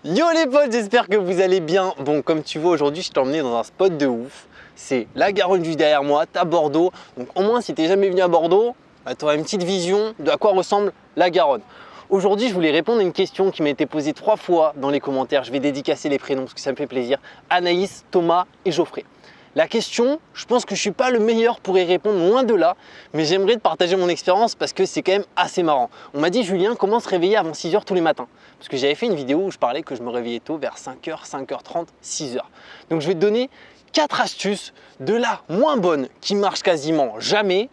Yo les potes, j'espère que vous allez bien. Bon, comme tu vois aujourd'hui, je t'ai emmené dans un spot de ouf. C'est la Garonne juste derrière moi, t'as Bordeaux. Donc au moins si t'es jamais venu à Bordeaux, tu auras une petite vision de à quoi ressemble la Garonne. Aujourd'hui, je voulais répondre à une question qui m'a été posée 3 fois dans les commentaires. Je vais dédicacer les prénoms parce que ça me fait plaisir. Anaïs, Thomas et Geoffrey. La question, je pense que je ne suis pas le meilleur pour y répondre, loin de là, mais j'aimerais te partager mon expérience parce que c'est quand même assez marrant. On m'a dit, Julien, comment se réveiller avant 6h tous les matins? Parce que j'avais fait une vidéo où je parlais que je me réveillais tôt vers 5h, 5h30, 6h. Donc je vais te donner 4 astuces de la moins bonne qui marche quasiment jamais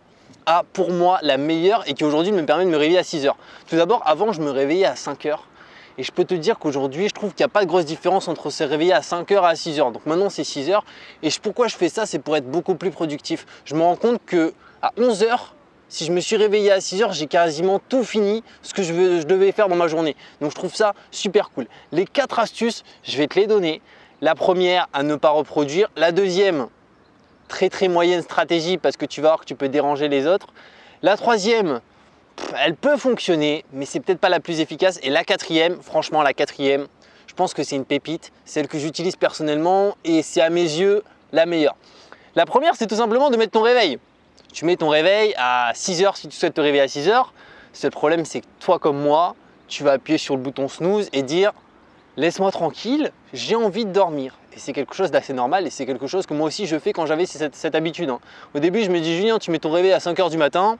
à pour moi la meilleure et qui aujourd'hui me permet de me réveiller à 6h. Tout d'abord, avant je me réveillais à 5h. Et je peux te dire qu'aujourd'hui, je trouve qu'il n'y a pas de grosse différence entre se réveiller à 5h et à 6h. Donc maintenant, c'est 6h. Et pourquoi je fais ça? C'est pour être beaucoup plus productif. Je me rends compte qu'à 11h, si je me suis réveillé à 6h, j'ai quasiment tout fini ce que je devais faire dans ma journée. Donc je trouve ça super cool. Les 4 astuces, je vais te les donner. La première, à ne pas reproduire. La deuxième, très moyenne stratégie parce que tu vas voir que tu peux déranger les autres. La troisième, elle peut fonctionner, mais c'est peut-être pas la plus efficace. Et la quatrième, franchement, la quatrième, je pense que c'est une pépite, celle que j'utilise personnellement et c'est à mes yeux la meilleure. La première, c'est tout simplement de mettre ton réveil. Tu mets ton réveil à 6h si tu souhaites te réveiller à 6h. Seul problème, c'est que toi comme moi, tu vas appuyer sur le bouton snooze et dire « laisse-moi tranquille, j'ai envie de dormir ». Et c'est quelque chose d'assez normal et c'est quelque chose que moi aussi je fais quand j'avais cette habitude. Au début, je me dis « Julien, tu mets ton réveil à 5h du matin ».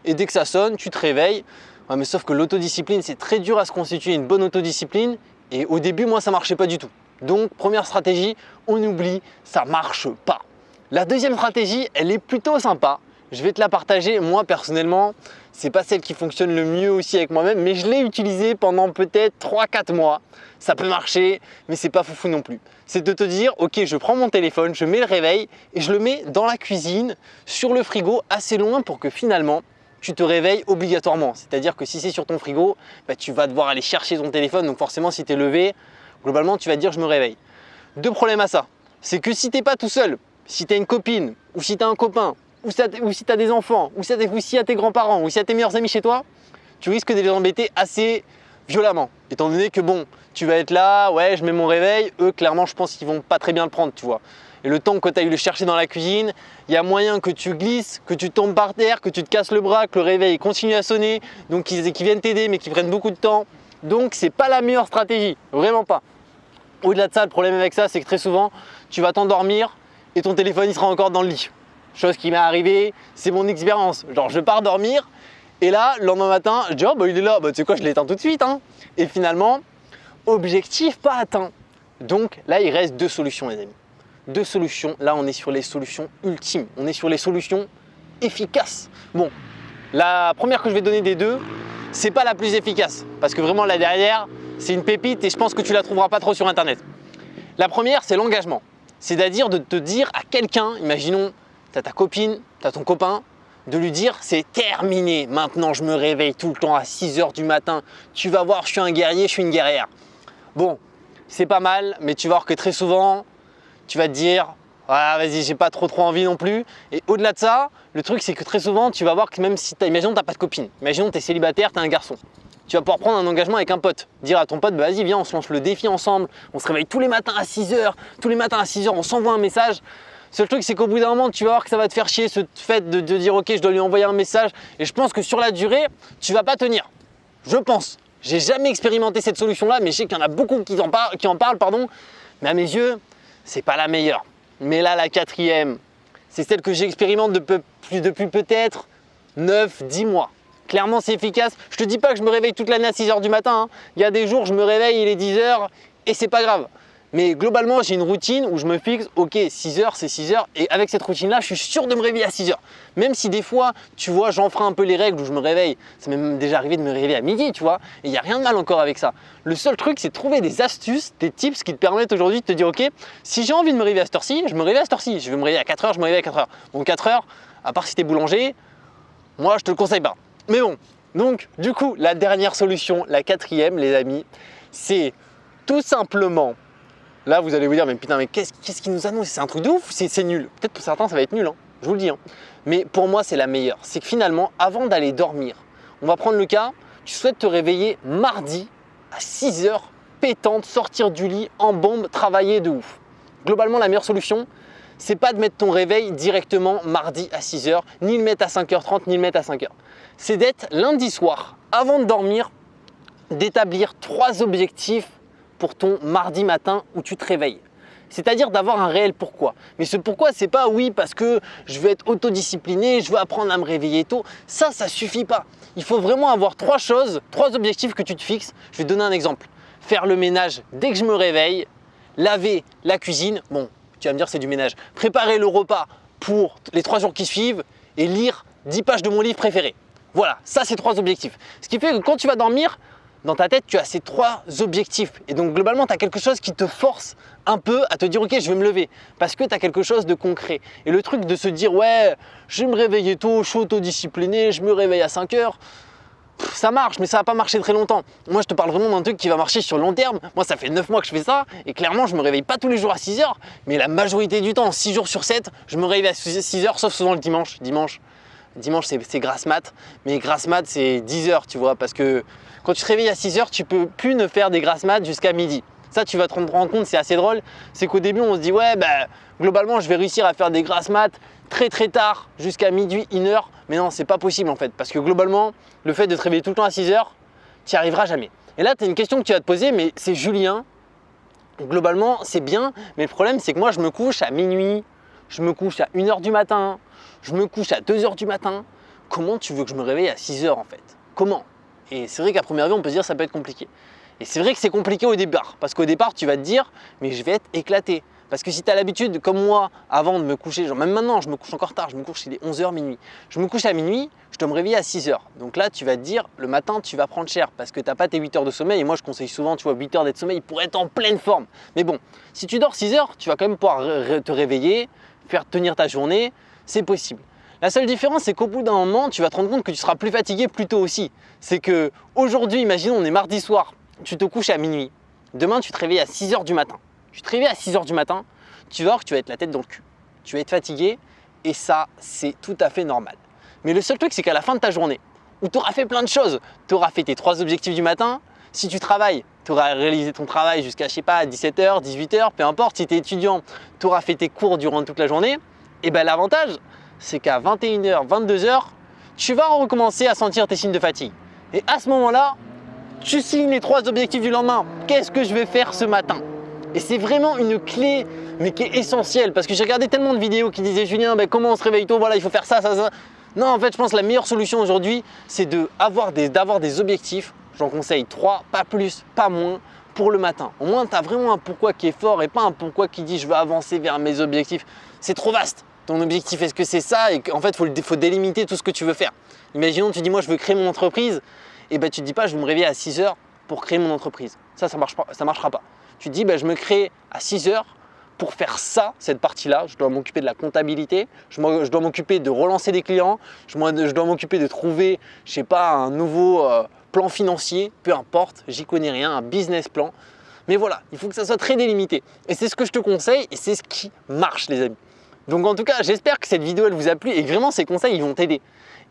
Et dès que ça sonne, tu te réveilles. Ouais, mais sauf que l'autodiscipline, c'est très dur à se constituer une bonne autodiscipline. Et au début, moi, ça ne marchait pas du tout. Donc, première stratégie, on oublie, ça ne marche pas. La deuxième stratégie, elle est plutôt sympa. Je vais te la partager. Moi, personnellement, ce n'est pas celle qui fonctionne le mieux aussi avec moi-même, mais je l'ai utilisée pendant peut-être 3-4 mois. Ça peut marcher, mais c'est pas foufou non plus. C'est de te dire, ok, je prends mon téléphone, je mets le réveil et je le mets dans la cuisine, sur le frigo, assez loin pour que finalement, tu te réveilles obligatoirement. C'est-à-dire que si c'est sur ton frigo, tu vas devoir aller chercher ton téléphone. Donc forcément, si tu es levé, globalement, tu vas te dire je me réveille. 2 problèmes à ça. C'est que si tu n'es pas tout seul, si tu as une copine, ou si tu as un copain, ou si tu as des enfants, ou si tu as tes grands-parents, ou si tu as tes meilleurs amis chez toi, tu risques de les embêter assez violemment. Étant donné que bon, tu vas être là, ouais, je mets mon réveil. Eux, clairement, je pense qu'ils vont pas très bien le prendre, tu vois. Et le temps que tu ailles le chercher dans la cuisine, il y a moyen que tu glisses, que tu tombes par terre, que tu te casses le bras, que le réveil continue à sonner, donc qu'ils viennent t'aider mais qu'ils prennent beaucoup de temps. Donc c'est pas la meilleure stratégie, vraiment pas. Au-delà de ça, le problème avec ça, c'est que très souvent, tu vas t'endormir et ton téléphone il sera encore dans le lit. Chose qui m'est arrivée, c'est mon expérience. Genre je pars dormir et là, le lendemain matin, je dis oh bah il est là, bah tu sais quoi, je l'éteins tout de suite. Et finalement, objectif pas atteint. Donc là, il reste 2 solutions les amis. 2 solutions, là on est sur les solutions ultimes, on est sur les solutions efficaces. Bon, la première que je vais donner des 2, c'est pas la plus efficace parce que vraiment la derrière, c'est une pépite et je pense que tu la trouveras pas trop sur internet. La première, c'est l'engagement, c'est-à-dire de te dire à quelqu'un, imaginons, tu as ta copine, tu as ton copain, de lui dire c'est terminé, maintenant je me réveille tout le temps à 6h du matin, tu vas voir, je suis un guerrier, je suis une guerrière. Bon, c'est pas mal, mais tu vas voir que très souvent, tu vas te dire ah, vas-y, j'ai pas trop envie non plus. Et au-delà de ça, le truc c'est que très souvent, tu vas voir que même si imaginons t'as pas de copine, imaginons tu es célibataire, tu es un garçon, tu vas pouvoir prendre un engagement avec un pote, dire à ton pote bah, vas-y viens, on se lance le défi ensemble, on se réveille tous les matins à 6h, on s'envoie un message. Seul truc c'est qu'au bout d'un moment, tu vas voir que ça va te faire chier ce fait de dire ok, je dois lui envoyer un message et je pense que sur la durée, tu vas pas tenir. Je pense. J'ai jamais expérimenté cette solution-là, mais je sais qu'il y en a beaucoup qui en parlent, mais à mes yeux, c'est pas la meilleure. Mais là, la quatrième, c'est celle que j'expérimente depuis peut-être 9-10 mois. Clairement, c'est efficace. Je te dis pas que je me réveille toute l'année à 6h du matin. Il y a des jours, je me réveille, il est 10h et c'est pas grave. Mais globalement, j'ai une routine où je me fixe, ok, 6h, c'est 6h. Et avec cette routine-là, je suis sûr de me réveiller à 6h. Même si des fois, tu vois, j'enfreins un peu les règles où je me réveille. Ça m'est même déjà arrivé de me réveiller à midi, tu vois. Et il n'y a rien de mal encore avec ça. Le seul truc, c'est de trouver des astuces, des tips qui te permettent aujourd'hui de te dire, ok, si j'ai envie de me réveiller à cette heure-ci, je me réveille à cette heure-ci. Je veux me réveiller à 4h, je me réveille à 4h. Bon, 4h, à part si t'es boulanger, moi, je te le conseille pas. Mais bon, donc, du coup, la dernière solution, la quatrième, les amis, c'est tout simplement... Là, vous allez vous dire, mais putain, mais qu'est-ce qu'il nous annonce? C'est un truc de ouf, c'est nul. Peut-être pour certains, ça va être nul, je vous le dis. Mais pour moi, c'est la meilleure. C'est que finalement, avant d'aller dormir, on va prendre le cas, tu souhaites te réveiller mardi à 6h pétante, sortir du lit en bombe, travailler de ouf. Globalement, la meilleure solution, c'est pas de mettre ton réveil directement mardi à 6 h, ni le mettre à 5h30, ni le mettre à 5 h. C'est d'être lundi soir, avant de dormir, d'établir 3 objectifs pour ton mardi matin où tu te réveilles. C'est-à-dire d'avoir un réel pourquoi. Mais ce pourquoi, c'est pas oui parce que je veux être autodiscipliné, je veux apprendre à me réveiller tôt. Ça suffit pas. Il faut vraiment avoir 3 choses, 3 objectifs que tu te fixes. Je vais te donner un exemple. Faire le ménage dès que je me réveille, laver la cuisine. Bon, tu vas me dire c'est du ménage. Préparer le repas pour les 3 jours qui suivent et lire 10 pages de mon livre préféré. Voilà, ça c'est 3 objectifs. Ce qui fait que quand tu vas dormir, dans ta tête, tu as ces 3 objectifs. Et donc globalement, tu as quelque chose qui te force un peu à te dire ok, je vais me lever parce que tu as quelque chose de concret. Et le truc de se dire ouais, je vais me réveiller tôt, je suis autodiscipliné, je me réveille à 5 h, ça marche, mais ça va pas marcher très longtemps. Moi, je te parle vraiment d'un truc qui va marcher sur le long terme. Moi, ça fait 9 mois que je fais ça et clairement, je me réveille pas tous les jours à 6 h, mais la majorité du temps, 6 jours sur 7, je me réveille à 6 h, sauf souvent le dimanche. Dimanche, c'est grasse mat, mais grasse mat, c'est 10 h, tu vois, parce que quand tu te réveilles à 6 h, tu peux plus ne faire des grasses mat jusqu'à midi. Ça, tu vas te rendre compte, c'est assez drôle. C'est qu'au début, on se dit ouais, globalement, je vais réussir à faire des grasses mat très tard jusqu'à minuit, 1 h. Mais non, c'est pas possible en fait, parce que globalement, le fait de te réveiller tout le temps à 6 h, tu n'y arriveras jamais. Et là, tu as une question que tu vas te poser, mais c'est Julien. Globalement, c'est bien, mais le problème, c'est que moi, je me couche à minuit, je me couche à 1 h du matin, je me couche à 2 h du matin. Comment tu veux que je me réveille à 6 h en fait? Comment? Et c'est vrai qu'à première vue, on peut se dire que ça peut être compliqué. Et c'est vrai que c'est compliqué au départ, parce qu'au départ, tu vas te dire, mais je vais être éclaté. Parce que si tu as l'habitude, comme moi, avant de me coucher, genre même maintenant, je me couche encore tard, je me couche, il est 11 h minuit. Je me couche à minuit, je dois me réveiller à 6 h. Donc là, tu vas te dire, le matin, tu vas prendre cher parce que tu n'as pas tes 8 h de sommeil. Et moi, je conseille souvent, tu vois, 8 h d'être sommeil pour être en pleine forme. Mais bon, si tu dors 6 h, tu vas quand même pouvoir te réveiller, faire tenir ta journée, c'est possible. La seule différence, c'est qu'au bout d'un moment, tu vas te rendre compte que tu seras plus fatigué plus tôt aussi. C'est que aujourd'hui, imaginons, on est mardi soir, tu te couches à minuit. Demain, tu te réveilles à 6 h du matin. Tu te réveilles à 6 h du matin, tu vas voir que tu vas être la tête dans le cul. Tu vas être fatigué et ça, c'est tout à fait normal. Mais le seul truc, c'est qu'à la fin de ta journée, où tu auras fait plein de choses, tu auras fait tes 3 objectifs du matin. Si tu travailles, tu auras réalisé ton travail jusqu'à, je sais pas, 17 h, 18 h, peu importe. Si tu es étudiant, tu auras fait tes cours durant toute la journée. Et bien l'avantage, c'est qu'à 21 h, 22 h, tu vas recommencer à sentir tes signes de fatigue. Et à ce moment-là, tu signes les 3 objectifs du lendemain. Qu'est-ce que je vais faire ce matin? Et c'est vraiment une clé, mais qui est essentielle. Parce que j'ai regardé tellement de vidéos qui disaient Julien, comment on se réveille tôt, voilà, il faut faire ça. Non, en fait, je pense que la meilleure solution aujourd'hui, c'est d'avoir des objectifs. J'en conseille 3, pas plus, pas moins, pour le matin. Au moins, tu as vraiment un pourquoi qui est fort et pas un pourquoi qui dit je veux avancer vers mes objectifs. C'est trop vaste. Ton objectif, est-ce que c'est ça? Et en fait, il faut délimiter tout ce que tu veux faire. Imaginons, tu dis moi, je veux créer mon entreprise. Et tu ne te dis pas, je vais me réveiller à 6 h pour créer mon entreprise. Ça marchera pas. Tu te dis, je me crée à 6 h pour faire ça, cette partie-là. Je dois m'occuper de la comptabilité, je dois m'occuper de relancer des clients, je dois m'occuper de trouver, je sais pas, un nouveau plan financier, peu importe, j'y connais rien, un business plan. Mais voilà, il faut que ça soit très délimité. Et c'est ce que je te conseille et c'est ce qui marche, les amis. Donc en tout cas, j'espère que cette vidéo elle vous a plu et que vraiment ces conseils ils vont t'aider.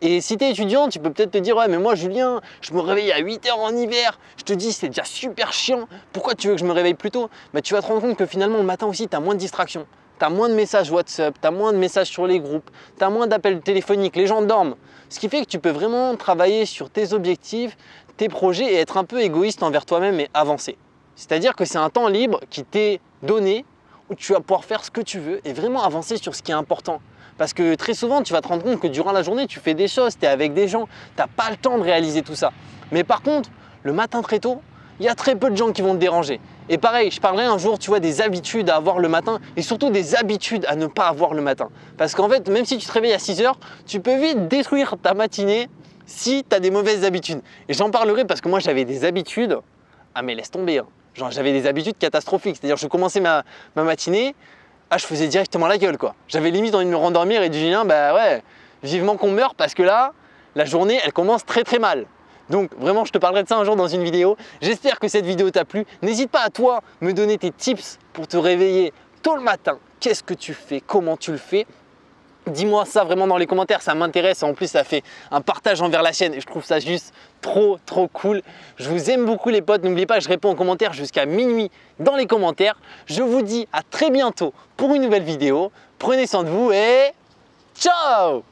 Et si tu es étudiant, tu peux peut-être te dire ouais mais moi Julien, je me réveille à 8 h en hiver, je te dis c'est déjà super chiant, pourquoi tu veux que je me réveille plus tôt? Tu vas te rendre compte que finalement le matin aussi tu as moins de distractions, tu as moins de messages WhatsApp, tu as moins de messages sur les groupes, tu as moins d'appels téléphoniques, les gens dorment. Ce qui fait que tu peux vraiment travailler sur tes objectifs, tes projets et être un peu égoïste envers toi-même et avancer. C'est-à-dire que c'est un temps libre qui t'est donné où tu vas pouvoir faire ce que tu veux et vraiment avancer sur ce qui est important. Parce que très souvent, tu vas te rendre compte que durant la journée, tu fais des choses, tu es avec des gens, tu n'as pas le temps de réaliser tout ça. Mais par contre, le matin très tôt, il y a très peu de gens qui vont te déranger. Et pareil, je parlerai un jour, tu vois, des habitudes à avoir le matin et surtout des habitudes à ne pas avoir le matin. Parce qu'en fait, même si tu te réveilles à 6 h, tu peux vite détruire ta matinée si tu as des mauvaises habitudes. Et j'en parlerai parce que moi, j'avais des habitudes, ah mais laisse tomber, hein. Genre j'avais des habitudes catastrophiques, c'est-à-dire je commençais ma matinée, je faisais directement la gueule quoi. J'avais limite envie de me rendormir et de dire ouais, vivement qu'on meurt parce que là, la journée elle commence très très mal. Donc vraiment je te parlerai de ça un jour dans une vidéo. J'espère que cette vidéo t'a plu. N'hésite pas à toi me donner tes tips pour te réveiller tôt le matin. Qu'est-ce que tu fais? Comment tu le fais? Dis-moi ça vraiment dans les commentaires, ça m'intéresse. En plus, ça fait un partage envers la chaîne et je trouve ça juste trop cool. Je vous aime beaucoup les potes. N'oubliez pas que je réponds aux commentaires jusqu'à minuit dans les commentaires. Je vous dis à très bientôt pour une nouvelle vidéo. Prenez soin de vous et ciao!